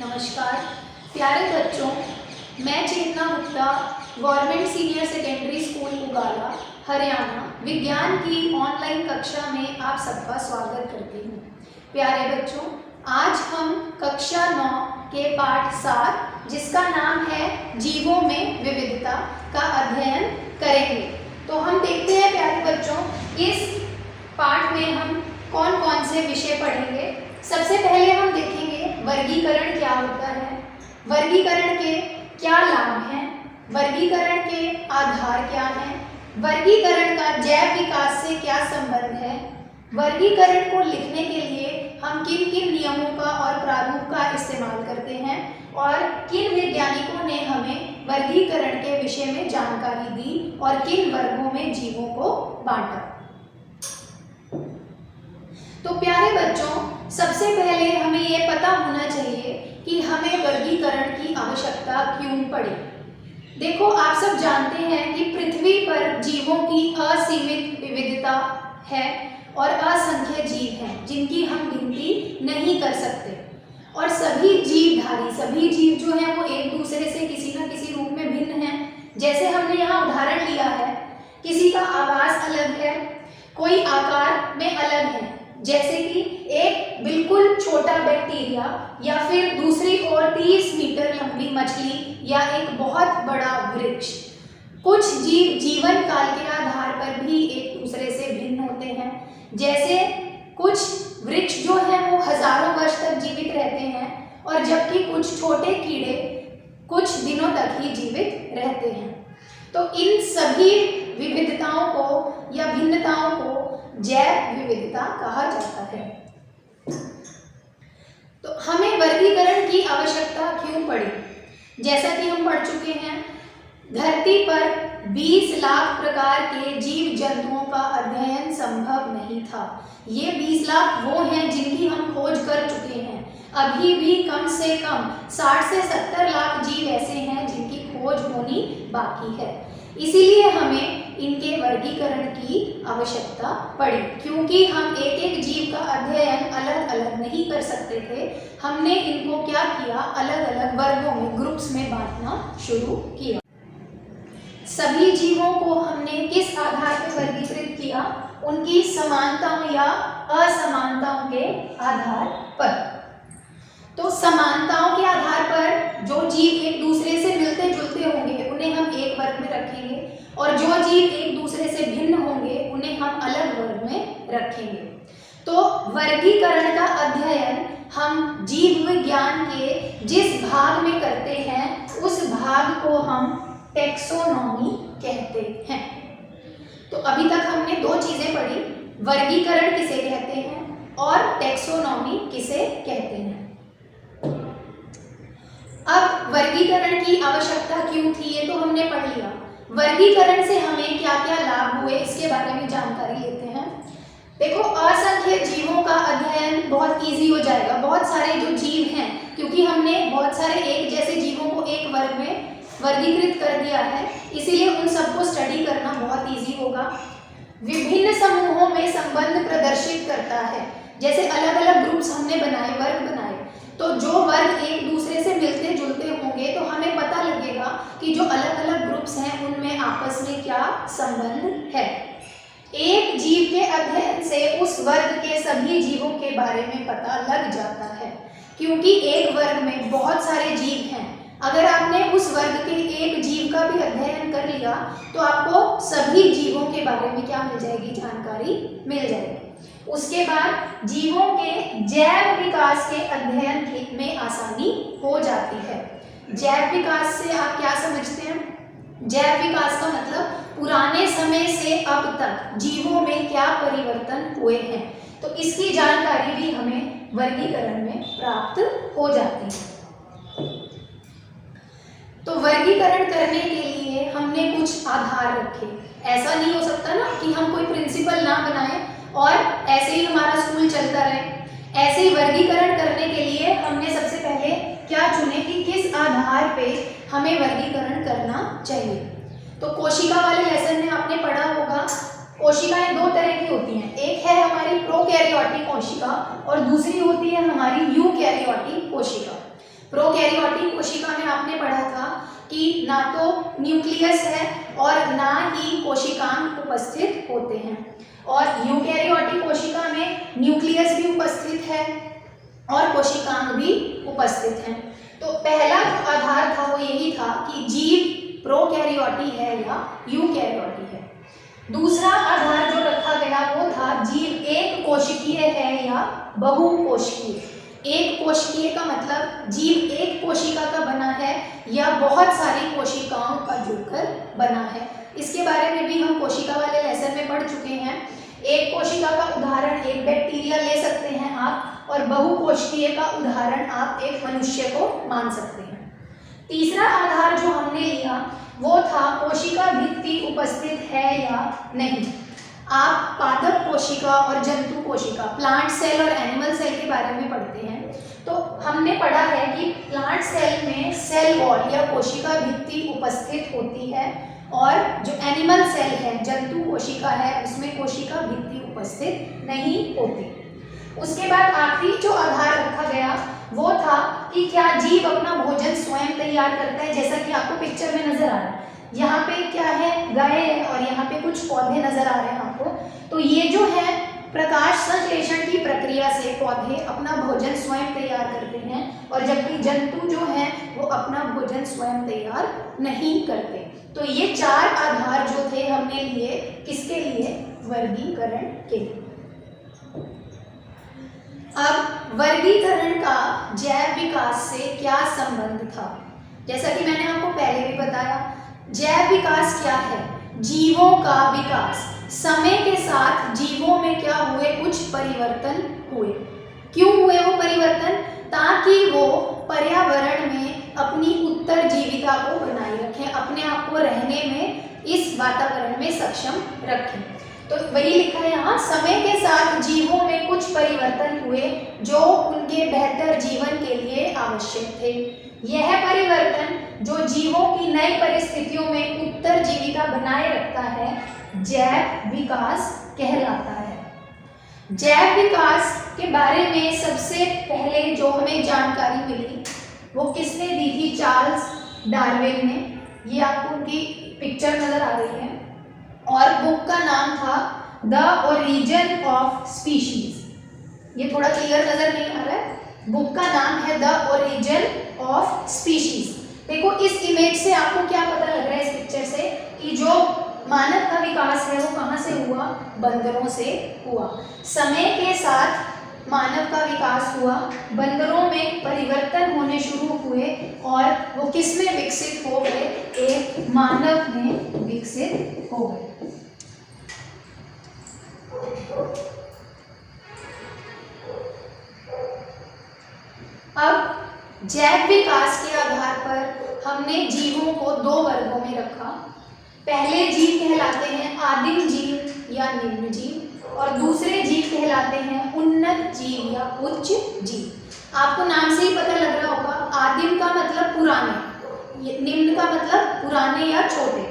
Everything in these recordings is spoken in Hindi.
नमस्कार प्यारे बच्चों, मैं Chetna Gupta government senior secondary school Ugala Haryana विज्ञान की ऑनलाइन कक्षा में आप सबका स्वागत करती हूँ। प्यारे बच्चों, आज हम कक्षा 9 के पाठ 7 जिसका नाम है जीवों में विविधता का अध्ययन करेंगे। तो हम देखते हैं प्यारे बच्चों, इस पाठ में हम कौन कौन से विषय पढ़ेंगे। सबसे पहले हम देखेंगे वर्गीकरण क्या होता है, वर्गीकरण के क्या लाभ हैं, वर्गीकरण के आधार क्या हैं, वर्गीकरण का जैव विकास से क्या संबंध है, वर्गीकरण को लिखने के लिए हम किन किन नियमों का और प्रारूप का इस्तेमाल करते हैं और किन वैज्ञानिकों ने हमें वर्गीकरण के विषय में जानकारी दी और किन वर्गों में जीवों को बांटा। तो प्यारे बच्चों, सबसे पहले हमें ये पता होना चाहिए कि हमें वर्गीकरण की आवश्यकता क्यों पड़ी। देखो, आप सब जानते हैं कि पृथ्वी पर जीवों की असीमित विविधता है और असंख्य जीव हैं जिनकी हम गिनती नहीं कर सकते। और सभी जीवधारी, सभी जीव जो हैं वो एक दूसरे से किसी न किसी रूप में भिन्न हैं। जैसे हमने यहाँ उदाहरण लिया है, किसी का आवाज अलग है, कोई आकार में अलग है, जैसे कि एक बिल्कुल छोटा बैक्टीरिया या फिर दूसरी ओर 30 मीटर लंबी मछली या एक बहुत बड़ा वृक्ष। कुछ जीव जीवन काल के आधार पर भी एक दूसरे से भिन्न होते हैं, जैसे कुछ वृक्ष जो हैं वो हजारों वर्ष तक जीवित रहते हैं और जबकि कुछ छोटे कीड़े कुछ दिनों तक ही जीवित रहते हैं। तो इन सभी विविधताओं को या भिन्नताओं को जैव विविधता कहा जाता है। तो हमें वर्गीकरण की आवश्यकता क्यों पड़ी? जैसा कि हम पढ़ चुके हैं, धरती पर 20 लाख प्रकार के जीव जंतुओं का अध्ययन संभव नहीं था। ये 20 लाख वो हैं जिनकी हम खोज कर चुके हैं। अभी भी कम से कम 60 से 70 लाख जीव ऐसे हैं जिनकी खोज होनी बाकी है। इसीलिए हमें इनके वर्गीकरण की आवश्यकता पड़ी, क्योंकि हम एक एक जीव का अध्ययन अलग अलग नहीं कर सकते थे। हमने इनको क्या किया, अलग अलग वर्गों में, ग्रुप्स में बांटना शुरू किया। सभी जीवों को हमने किस आधार पर वर्गीकृत किया? उनकी समानताओं या असमानताओं के आधार पर। तो समानताओं के आधार पर जो जीव एक दूसरे से मिलते जुलते होंगे उन्हें हम एक वर्ग में रखेंगे और जो जीव एक दूसरे से भिन्न होंगे उन्हें हम अलग वर्ग में रखेंगे। तो वर्गीकरण का अध्ययन हम जीव विज्ञान के जिस भाग में करते हैं उस भाग को हम टैक्सोनॉमी कहते हैं। तो अभी तक हमने दो चीजें पढ़ी, वर्गीकरण किसे कहते हैं और टैक्सोनॉमी किसे कहते हैं। अब वर्गीकरण की आवश्यकता क्यों थी ये तो हमने पढ़ लिया। वर्गीकरण से हमें क्या क्या लाभ हुए इसके बारे में जानकारी लेते हैं। देखो, असंख्य जीवों का अध्ययन बहुत इजी हो जाएगा। बहुत सारे जो जीव हैं, क्योंकि हमने बहुत सारे एक जैसे जीवों को एक वर्ग में वर्गीकृत कर दिया है, इसीलिए उन सबको स्टडी करना बहुत इजी होगा। विभिन्न समूहों में संबंध प्रदर्शित करता है। जैसे अलग अलग ग्रुप्स हमने बनाए, वर्ग बनाए, तो जो वर्ग एक दूसरे से मिलते जुलते होंगे तो हमें पता लगेगा कि जो अलग अलग ग्रुप्स हैं उनमें आपस में क्या संबंध है। एक जीव के अध्ययन से उस वर्ग के सभी जीवों के बारे में पता लग जाता है, क्योंकि एक वर्ग में बहुत सारे जीव हैं। अगर आपने उस वर्ग के एक जीव का भी अध्ययन कर लिया तो आपको सभी जीवों के बारे में क्या मिल जाएगी, जानकारी मिल जाएगी। उसके बाद जीवों के जैव विकास के अध्ययन में आसानी हो जाती है। जैव विकास से आप क्या समझते हैं? जैव विकास का मतलब पुराने समय से अब तक जीवों में क्या परिवर्तन हुए हैं, तो इसकी जानकारी भी हमें वर्गीकरण में प्राप्त हो जाती है। तो वर्गीकरण करने के लिए हमने कुछ आधार रखे। ऐसा नहीं हो सकता ना कि हम कोई प्रिंसिपल ना बनाएं और ऐसे ही हमारा स्कूल चलता रहे। ऐसे ही वर्गीकरण करने के लिए हमने सबसे पहले क्या चुने कि किस आधार पे हमें वर्गीकरण करना चाहिए। तो कोशिका वाले लेसन में आपने पढ़ा होगा, कोशिकाएं दो तरह की होती हैं। एक है हमारी प्रोकैरियोटिक कोशिका और दूसरी होती है हमारी यूकैरियोटिक कोशिका। प्रोकैरियोटिक कोशिका में आपने पढ़ा था कि ना तो न्यूक्लियस है और ना ही कोशिकांग उपस्थित होते हैं, और यूकैरियोटिक कोशिका में न्यूक्लियस भी उपस्थित है और कोशिकांग भी उपस्थित हैं। तो पहला जो आधार था वो यही था कि जीव प्रोकैरियोटी है या यूकैरियोटी है। दूसरा आधार जो रखा गया वो था जीव एक कोशिकीय है या बहुकोशिकीय। एक कोशिकीय का मतलब जीव एक कोशिका का बना है या बहुत सारी कोशिकाओं का जुड़कर बना है। इसके बारे में भी हम कोशिका वाले लेसन में पढ़ चुके हैं। एक कोशिका का उदाहरण एक बैक्टीरिया ले सकते हैं आप, और बहुकोशिकीय का उदाहरण आप एक मनुष्य को मान सकते हैं। तीसरा आधार जो हमने लिया वो था कोशिका भित्ति उपस्थित है या नहीं। आप पादप कोशिका और जंतु कोशिका, प्लांट सेल और एनिमल सेल के बारे में पढ़ते हैं, तो हमने पढ़ा है कि प्लांट सेल में सेल वॉल या कोशिका भित्ति उपस्थित होती है, और जो एनिमल सेल है, जंतु कोशिका है, उसमें कोशिका भित्ति उपस्थित नहीं होती। उसके बाद आखिरी जो आधार रखा गया वो था कि क्या जीव अपना भोजन स्वयं तैयार करता है, जैसा कि आपको पिक्चर में नजर आ रहा है। यहाँ पे क्या है, गाय है, और यहाँ पे कुछ पौधे नजर आ रहे हैं आपको। तो ये जो है प्रकाश संश्लेषण की प्रक्रिया से पौधे अपना भोजन स्वयं तैयार करते हैं, और जबकि जंतु जो हैं वो अपना भोजन स्वयं तैयार नहीं करते। तो ये चार आधार जो थे हमने लिए, किसके लिए, वर्गीकरण के लिए। अब वर्गीकरण का जैव विकास से क्या संबंध था? जैसा कि मैंने आपको पहले भी बताया, जैव विकास क्या है? जीवों का विकास। समय के साथ जीवों में क्या हुए, कुछ परिवर्तन हुए। क्यों हुए वो परिवर्तन? ताकि वो पर्यावरण में अपनी उत्तरजीविता को बनाए रखें, अपने आप को रहने में इस वातावरण में सक्षम रखें। तो वही लिखा है यहाँ, समय के साथ जीवों में कुछ परिवर्तन हुए जो उनके बेहतर जीवन के लिए आवश्यक थे। यह परिवर्तन जो जीवों की नई परिस्थितियों में उत्तरजीविता बनाए रखता है, जैव विकास कहलाता है। जैव विकास के बारे में सबसे पहले जो हमें जानकारी मिली वो किसने दी थी? चार्ल्स डार्विन ने। ये आपको उनकी पिक्चर नजर आ रही है, और बुक का नाम था द ओरिजिन ऑफ स्पीशीज। ये थोड़ा क्लियर नजर नहीं आ रहा है, बुक का नाम है द ओरिजिन ऑफ स्पीशीज। देखो इस इमेज से आपको क्या पता लग रहा है, इस पिक्चर से, कि जो मानव का विकास है वो कहाँ से हुआ? बंदरों से हुआ। समय के साथ मानव का विकास हुआ, बंदरों में परिवर्तन होने शुरू हुए, और वो किस में विकसित हो गए? एक मानव में विकसित हो गए। अब जैव विकास के आधार पर हमने जीवों को दो वर्गों में रखा। पहले जीव कहलाते हैं आदिम जीव या निम्न जीव, और दूसरे जीव कहलाते हैं उन्नत जीव या उच्च जीव। आपको नाम से ही पता लग रहा होगा, आदिम का मतलब पुराने, निम्न का मतलब पुराने या छोटे।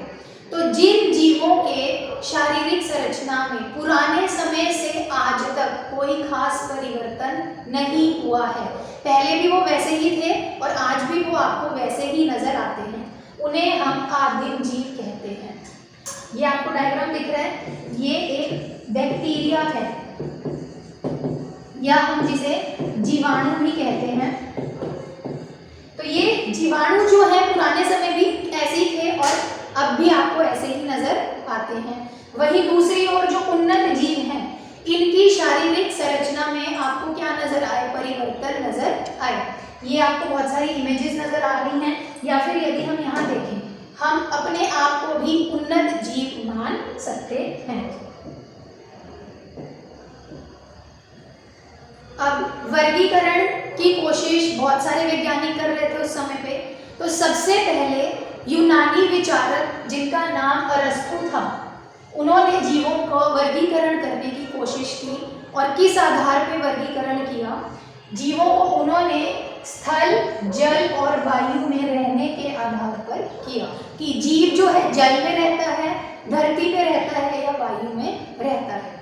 तो जिन जीवों के शारीरिक संरचना में पुराने समय से आज तक कोई खास परिवर्तन नहीं हुआ है, पहले भी वो वैसे ही थे और आज भी वो आपको वैसे ही नजर आते हैं, उन्हें हम आदिम जीव कहते हैं। ये आपको डायग्राम दिख रहा है, ये एक बैक्टीरिया है, या हम जिसे जीवाणु भी कहते हैं। तो ये जीवाणु जो है पुराने समय भी ऐसे ही थे और अब भी आपको ऐसे ही नजर आते हैं। वही दूसरी ओर जो उन्नत जीव हैं, इनकी शारीरिक संरचना में आपको क्या नजर आए? परिवर्तन नजर आए। ये आपको बहुत सारी इमेजेस नजर आ रही हैं, या फिर यदि हम यहाँ देखें, हम अपने आप को भी उन्नत जीव मान सकते हैं। अब वर्गीकरण की कोशिश बहुत सारे वैज्ञानिक कर रहे थे उस समय पे। तो सबसे पहले यूनानी विचारक जिनका नाम अरस्तु था, उन्होंने जीवों को वर्गीकरण करने की कोशिश की। और किस आधार पे वर्गीकरण किया? जीवों को उन्होंने स्थल, जल और वायु में रहने के आधार पर किया कि जीव जो है जल में रहता है, धरती पे रहता है या वायु में रहता है।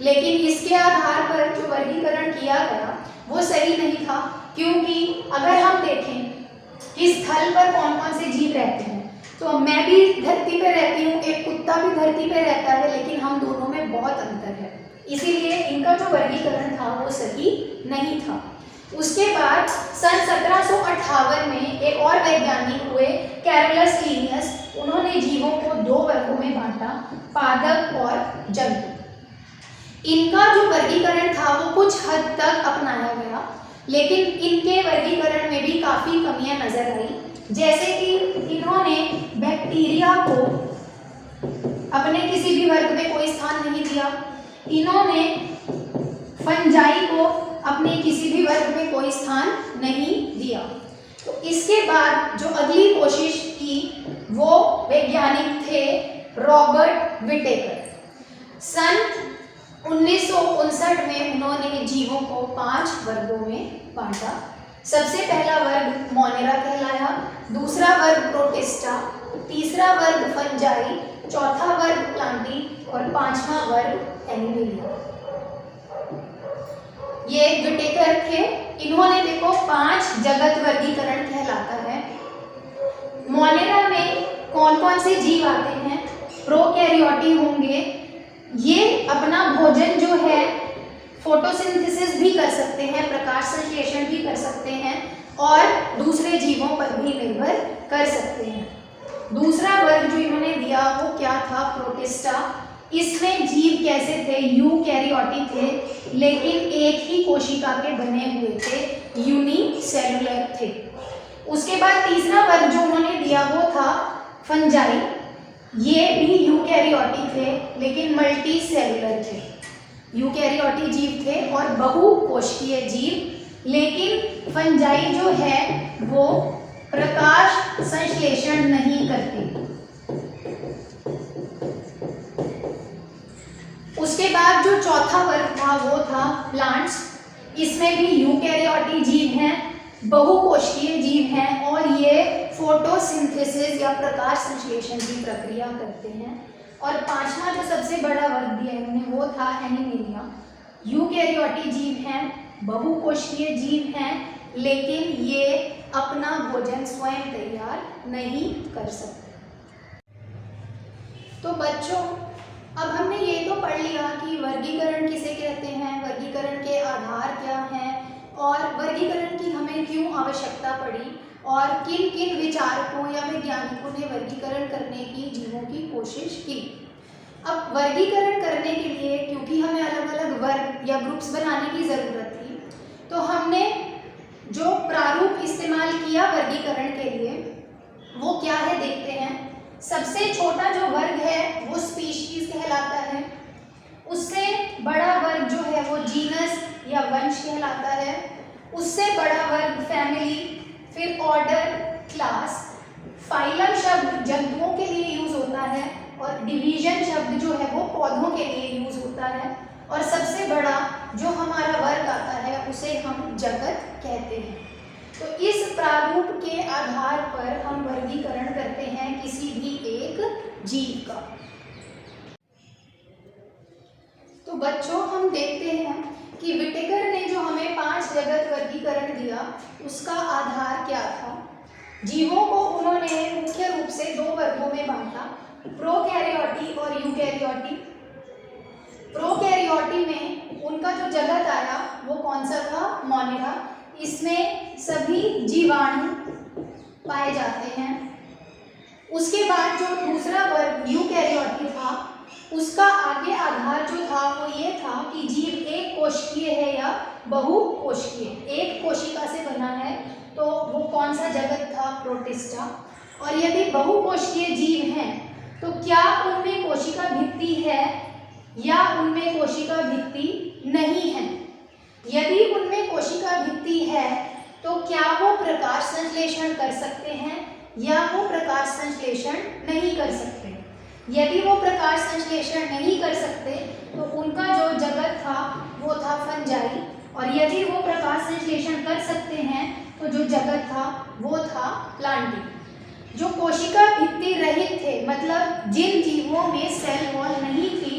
लेकिन इसके आधार पर जो वर्गीकरण किया गया वो सही नहीं था, क्योंकि अगर हम देखें कि स्थल पर कौन कौन से जीव रहते हैं, तो मैं भी धरती पे रहती हूँ, एक कुत्ता भी धरती पे रहता है, लेकिन हम दोनों में बहुत अंतर है, इसीलिए इनका जो वर्गीकरण था वो सही नहीं था। उसके बाद सन 1758 में एक और वैज्ञानिक हुए, कैरोलस लिनियस। उन्होंने जीवों को दो वर्गों में बांटा, पादप और जंतु। इनका जो वर्गीकरण था वो कुछ हद तक अपनाया गया, लेकिन इनके वर्गीकरण में भी काफ़ी कमियां नजर आई। जैसे कि इन्होंने बैक्टीरिया को अपने किसी भी वर्ग में कोई स्थान नहीं दिया, इन्होंने फंजाई को अपने किसी भी वर्ग में कोई स्थान नहीं दिया। तो इसके बाद जो अगली कोशिश की वो वैज्ञानिक थे रॉबर्ट विटेकर। सन 1959 में उन्होंने जीवों को 5 वर्गों में बांटा। सबसे पहला वर्ग मोनेरा कहलाया, दूसरा वर्ग प्रोटिस्टा, तीसरा वर्ग फंजाई, चौथा वर्ग प्लांटी और पांचवा वर्ग एनिमेलिया। ये विटेकर थे। इन्होंने देखो 5 जगत वर्गीकरण कहलाता है। मोनेरा में कौन कौन से जीव आते हैं? प्रोकैरियोटी होंगे, ये अपना भोजन जो है फोटोसिंथेसिस भी कर सकते हैं, प्रकाश संश्लेषण भी कर सकते हैं और दूसरे जीवों पर भी निर्भर कर सकते हैं। दूसरा वर्ग जो इन्होंने दिया वो क्या था? प्रोटिस्टा। इसमें जीव कैसे थे? यूकैरियोटिक थे, लेकिन एक ही कोशिका के बने हुए थे, यूनिसेलुलर थे। उसके बाद तीसरा वर्ग जो उन्होंने दिया वो था फंजाई। ये भी यूकैरियोटिक थे, लेकिन मल्टी सेलुलर थे। यूकैरियोटिक जीव थे और बहुकोशिकीय जीव, लेकिन फंजाई जो है वो प्रकाश संश्लेषण नहीं करते। उसके बाद जो चौथा वर्ग था वो था प्लांट्स। इसमें भी यूकैरियोटिक जीव हैं, बहुकोशिकीय जीव हैं और ये फोटोसिंथेसिस या प्रकाश संश्लेषण की प्रक्रिया करते हैं। और पांचवा जो सबसे बड़ा वर्ग दिया इन्होंने वो था एनिमेलिया। यूकैरियोटिक जीव हैं, बहुकोशिकीय जीव हैं, लेकिन ये अपना भोजन स्वयं तैयार नहीं कर सकते। तो बच्चों, अब हमने ये तो पढ़ लिया कि वर्गीकरण किसे कहते हैं, वर्गीकरण के आधार क्या हैं और वर्गीकरण की हमें क्यों आवश्यकता पड़ी और किन किन विचारकों या वैज्ञानिकों ने वर्गीकरण करने की जीवों की कोशिश की। अब वर्गीकरण करने के लिए क्योंकि हमें अलग अलग वर्ग या ग्रुप्स बनाने की ज़रूरत थी, तो हमने जो प्रारूप इस्तेमाल किया वर्गीकरण के लिए वो क्या है देखते हैं। सबसे छोटा जो वर्ग है वो स्पीशीज कहलाता है। उससे बड़ा वर्ग जो है वो जीनस या वंश कहलाता है। उससे बड़ा वर्ग फैमिली, फिर ऑर्डर, क्लास। फाइलम शब्द जंतुओं के लिए यूज होता है और डिवीजन शब्द जो है वो पौधों के लिए यूज होता है। और सबसे बड़ा जो हमारा वर्ग आता है उसे हम जगत कहते हैं। तो इस प्रारूप के आधार पर हम वर्गीकरण करते हैं किसी भी एक जीव का। तो बच्चों, हम देखते हैं कि विटेकर ने जो हमें 5 जगत वर्गीकरण दिया उसका आधार क्या था। जीवों को उन्होंने मुख्य रूप से 2 वर्गों में बांटा, प्रोकैरियोटी और यूकैरियोटी। प्रोकैरियोटी में उनका जो जगत आया वो कौन सा था? मोनेरा। इसमें सभी जीवाणु पाए जाते हैं। उसके बाद जो दूसरा वर्ग यूकैरियोटी था उसका आगे आधार जो था वो ये था कि जीव एक कोशिकीय है या बहुकोशिकीय। एक कोशिका से बना है तो वो कौन सा जगत था? प्रोटिस्टा। और यदि बहुकोशिकीय जीव हैं तो क्या उनमें कोशिका भित्ति है या उनमें कोशिका भित्ति नहीं है? यदि उनमें कोशिका भित्ति है तो क्या वो प्रकाश संश्लेषण कर सकते हैं या वो प्रकाश संश्लेषण नहीं कर सकते? यदि वो प्रकाश संश्लेषण नहीं कर सकते तो उनका जो जगत था वो था फंजाई। और यदि वो प्रकाश संश्लेषण कर सकते हैं तो जो जगत था वो था प्लांटी। जो कोशिका भित्ति रहित थे, मतलब जिन जीवों में सेल वॉल नहीं थी,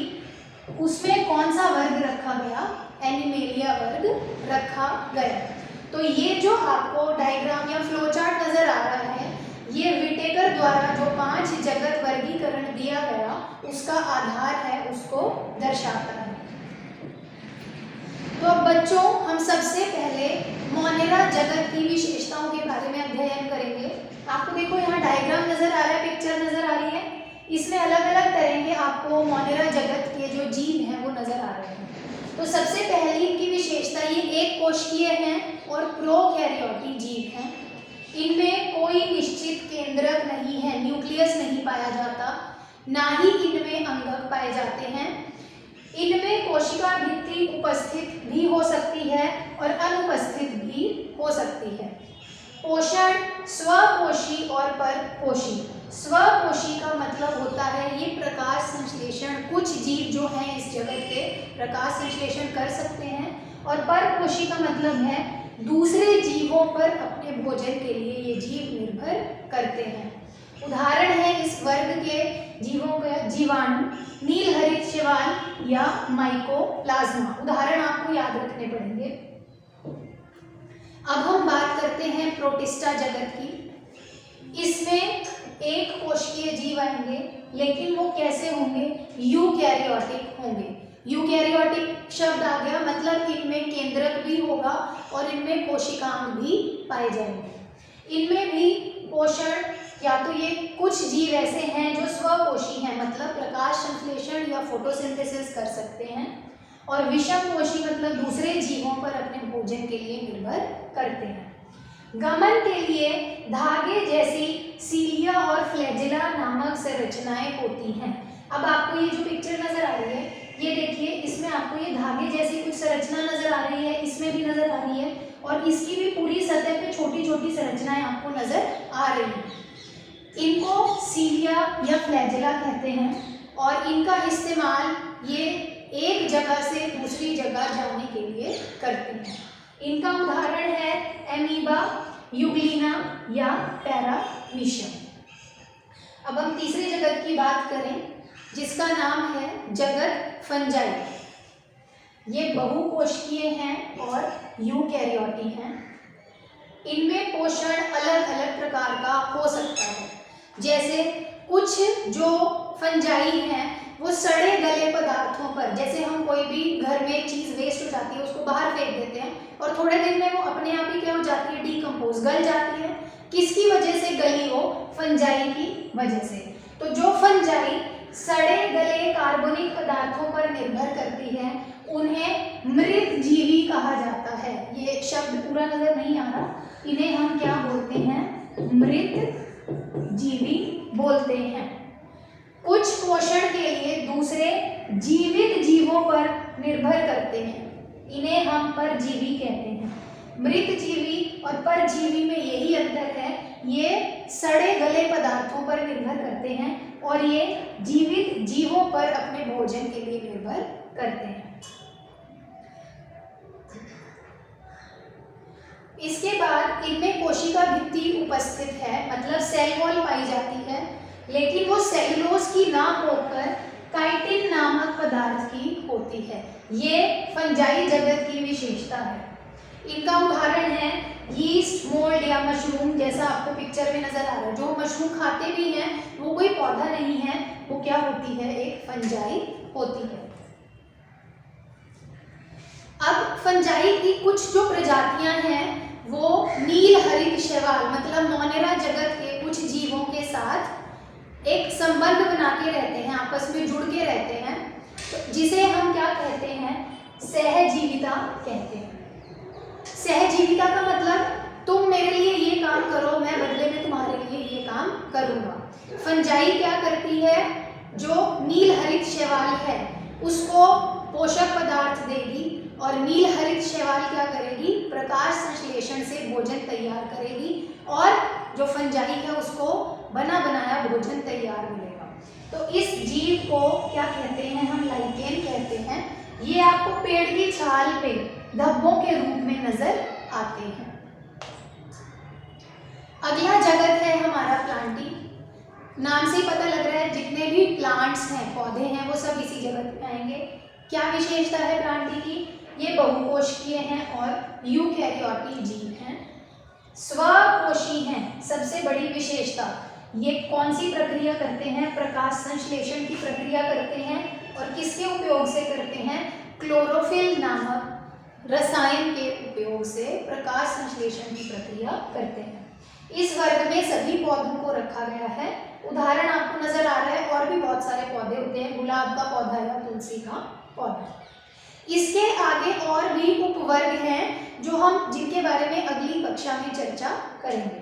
उसमें कौन सा वर्ग रखा गया? एनिमेलिया वर्ग रखा गया। तो ये जो आपको डायग्राम या फ्लो चार्ट नजर आ रहा है, ये विटेकर द्वारा जो 5 जगत वर्गीकरण दिया गया उसका आधार है, उसको दर्शाता है। तो अब बच्चों, हम सबसे पहले मोनेरा जगत की विशेषताओं के बारे में अध्ययन करेंगे। आपको देखो यहाँ डायग्राम नजर आ रहा है, पिक्चर नजर आ रही है, इसमें अलग अलग तरह के आपको मोनेरा जगत के जो जीव हैं वो नजर आ रहे हैं। तो सबसे पहली इनकी विशेषता, ये एक कोशिकीय हैं और प्रोकैरियोटिक जीव हैं। इनमें कोई निश्चित केंद्रक नहीं है, न्यूक्लियस नहीं पाया जाता, ना ही इनमें अंगक पाए जाते हैं। इनमें कोशिका भित्ति उपस्थित भी हो सकती है और अनुपस्थित भी हो सकती है। पोषण स्वपोषी और परपोषी। स्वपोषी का मतलब होता है ये प्रकाश संश्लेषण, कुछ जीव जो हैं इस जगत के प्रकाश संश्लेषण कर सकते हैं, और परपोषी का मतलब है दूसरे जीवों पर अपने भोजन के लिए ये जीव निर्भर करते हैं। उदाहरण है इस वर्ग के जीवों का जीवाणु, नीलहरित शैवाल या माइकोप्लाज्मा। उदाहरण आपको याद रखने पड़ेंगे। अब हम बात करते हैं प्रोटिस्टा जगत की। इसमें एक कोशिकीय जीव आएंगे, लेकिन वो कैसे होंगे? यूकैरियोटिक होंगे। यूकैरियोटिक शब्द आ गया मतलब इनमें केंद्रक भी होगा और इनमें कोशिकांग भी पाए जाएंगे। इनमें भी पोषण, या तो ये कुछ जीव ऐसे हैं जो स्वपोषी हैं, मतलब प्रकाश संश्लेषण या फोटोसिंथेसिस कर सकते हैं, और विषमपोषी मतलब दूसरे जीवों पर अपने भोजन के लिए निर्भर करते हैं। गमन के लिए धागे जैसी सीलिया और फ्लैजेला नामक संरचनाएं होती हैं। अब आपको ये जो पिक्चर नजर आ रही है, ये देखिए, इसमें आपको ये धागे जैसी कुछ संरचना नजर आ रही है, इसमें भी नजर आ रही है, और इसकी भी पूरी सतह पे छोटी छोटी संरचनाएं आपको नजर आ रही हैं। इनको सीलिया या फ्लैजेला कहते हैं, और इनका इस्तेमाल ये एक जगह से दूसरी जगह जाने के लिए करते हैं। इनका उदाहरण है एमीबा, यूग्लिना या पैरामीशियम। अब हम तीसरे जगत की बात करें, जिसका नाम है जगत फंजाई। ये बहुकोशिकीय हैं और यूकैरियोटिक हैं। इनमें पोषण अलग अलग प्रकार का हो सकता है। जैसे कुछ जो फंजाई हैं वो सड़े गले पदार्थों पर, जैसे हम कोई भी घर में चीज़ वेस्ट हो जाती है उसको बाहर फेंक देते हैं और थोड़े दिन में वो अपने आप ही क्या हो जाती है? डीकम्पोज, गल जाती है। किसकी वजह से गली? वो फंजाई की वजह से। तो जो फंजाई सड़े गले कार्बनिक पदार्थों पर निर्भर करती है उन्हें मृत जीवी कहा जाता है। ये शब्द पूरा नजर नहीं आ रहा, इन्हें हम क्या बोलते हैं? मृत जीवी बोलते हैं। कुछ पोषण के लिए दूसरे जीवित जीवों पर निर्भर करते हैं, इन्हें हम परजीवी कहते हैं। मृत जीवी और परजीवी में यही अंतर है, ये सड़े गले पदार्थों पर निर्भर करते हैं और ये जीवित जीवों पर अपने भोजन के लिए निर्भर करते हैं। इसके बाद इनमें कोशिका भित्ति उपस्थित है, मतलब सेल वॉल पाई जाती है, लेकिन वो सेलुलोज की ना होकर काइटिन नामक पदार्थ की होती है। ये फंजाई जगत की विशेषता है। इनका उदाहरण है यीस्ट, मोल्ड या मशरूम, जैसा आपको पिक्चर में नजर आ रहा है। जो मशरूम खाते भी हैं वो कोई पौधा नहीं है, वो क्या होती है? एक फंजाई होती है। अब फंजाई की कुछ जो प्रजातियां हैं वो नील हरित शैवाल मतलब मोनेरा जगत के कुछ जीवों के साथ एक संबंध बना के रहते हैं, आपस में जुड़ के रहते हैं, तो जिसे हम क्या कहते हैं? सहजीविता कहते हैं। सहजीविता का मतलब तुम मेरे लिए ये काम करो, मैं बदले में तुम्हारे लिए ये काम करूँगा। फंजाई क्या करती है? जो नील हरित शैवाल है उसको पोषक पदार्थ देगी और नील हरित शैवाल क्या करेगी? प्रकाश संश्लेषण से भोजन तैयार करेगी और जो फंजाई है उसको बना बनाया भोजन तैयार मिलेगा। तो इस जीव को क्या कहते हैं? हम लाइकेन कहते हैं। ये आपको पेड़ की छाल पे धब्बों के रूप में नजर आते हैं। अगला जगत है हमारा प्लांटी। नाम से ही पता लग रहा है जितने भी प्लांट्स हैं, पौधे हैं, वो सब इसी जगत में आएंगे। क्या विशेषता है प्लांटी की? ये बहुकोशिकीय हैं और यूकैरियोटिक जीव हैं। स्वकोशी हैं, सबसे बड़ी विशेषता, ये कौन सी प्रक्रिया करते हैं? प्रकाश संश्लेषण की प्रक्रिया करते हैं। और किसके उपयोग से करते हैं? क्लोरोफिल नामक रसायन के उपयोग से प्रकाश संश्लेषण की प्रक्रिया करते हैं। इस वर्ग में सभी पौधों को रखा गया है। उदाहरण आपको नजर आ रहा है, और भी बहुत सारे पौधे होते हैं, गुलाब का पौधा या तुलसी का पौधा। इसके आगे और भी उपवर्ग हैं जो हम जिनके बारे में अगली कक्षा में चर्चा करेंगे।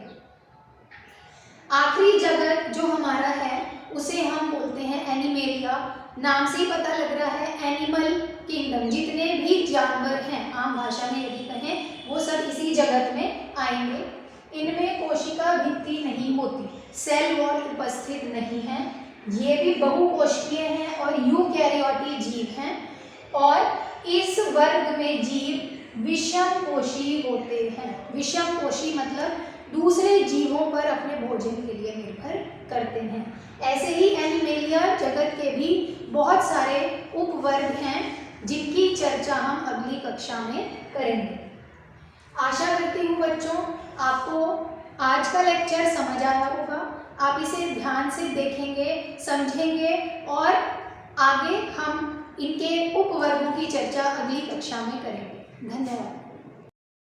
आखिरी जगत जो हमारा है उसे हम बोलते हैं एनिमेलिया। नाम से ही पता लग रहा है एनिमल किंगडम, जितने भी जानवर हैं आम भाषा में यदि कहें वो सब इसी जगत में आएंगे। इनमें कोशिका भित्ति नहीं होती, सेल वॉल उपस्थित नहीं है। ये भी बहुकोशिकीय हैं और यूकैरियोटिक जीव हैं। और इस वर्ग में जीव विषमपोषी होते हैं। विषमपोषी मतलब दूसरे जीवों पर अपने भोजन के लिए निर्भर करते हैं। ऐसे ही एनिमेलिया जगत के भी बहुत सारे उपवर्ग हैं जिनकी चर्चा हम अगली कक्षा में करेंगे। आशा करती हूँ बच्चों आपको आज का लेक्चर समझ आया होगा। आप इसे ध्यान से देखेंगे, समझेंगे और आगे हम इनके उपवर्गों की चर्चा अगली कक्षा में करेंगे। धन्यवाद।